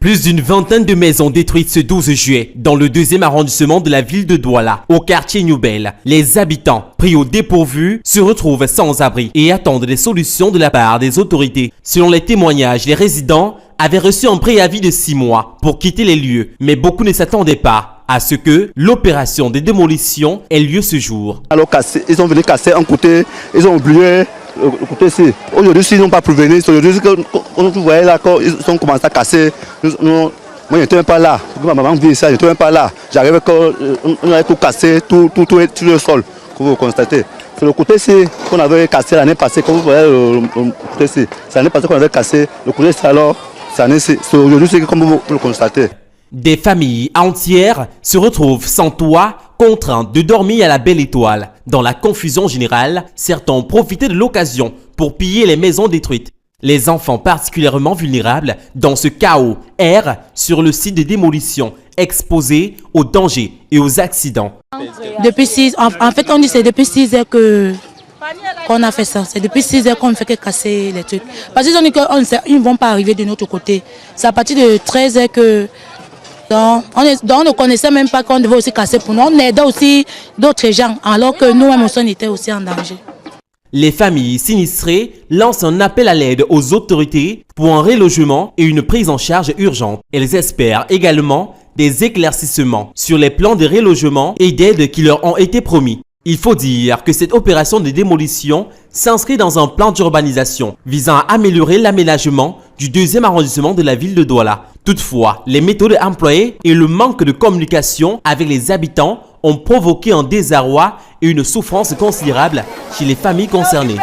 Plus d'une vingtaine de maisons détruites ce 12 juillet dans le 2e arrondissement de la ville de Douala, au quartier Nouvelle. Les habitants, pris au dépourvu, se retrouvent sans abri et attendent des solutions de la part des autorités. Selon les témoignages, les résidents avaient reçu un préavis de 6 mois pour quitter les lieux, mais beaucoup ne s'attendaient pas à ce que l'opération de démolition ait lieu ce jour. Alors ils sont venus casser un côté, ils ont oublié le côté ici. Aujourd'hui, s'ils n'ont pas prévenu, aujourd'hui, quand vous voyez là, quand ils ont commencé à casser, moi je n'étais même pas là. Ma maman vit ici, je n'étais même pas là. J'arrivais quand on avait tout cassé, tout sur le sol, que vous constatez. C'est le côté ici qu'on avait cassé l'année passée, quand vous voyez le côté ici. C'est l'année passée qu'on avait cassé, le côté ici alors, c'est aujourd'hui, c'est comme vous le constatez. Des familles entières se retrouvent sans toit, contraintes de dormir à la belle étoile. Dans la confusion générale, certains ont profité de l'occasion pour piller les maisons détruites. Les enfants particulièrement vulnérables dans ce chaos errent sur le site de démolition, exposés aux dangers et aux accidents. Depuis 6 en fait on dit c'est depuis 6 heures qu'on a fait ça. C'est depuis 6 heures qu'on ne fait que casser les trucs. Parce qu'ils ont dit qu'ils ne vont pas arriver de notre côté. C'est à partir de 13 heures que... Donc, on ne connaissait même pas qu'on devait aussi casser pour nous. On aidait aussi d'autres gens, alors que nous-mêmes on était aussi en danger. Les familles sinistrées lancent un appel à l'aide aux autorités pour un relogement et une prise en charge urgente. Elles espèrent également des éclaircissements sur les plans de relogement et d'aide qui leur ont été promis. Il faut dire que cette opération de démolition s'inscrit dans un plan d'urbanisation visant à améliorer l'aménagement du 2e arrondissement de la ville de Douala. Toutefois, les méthodes employées et le manque de communication avec les habitants ont provoqué un désarroi et une souffrance considérable chez les familles concernées.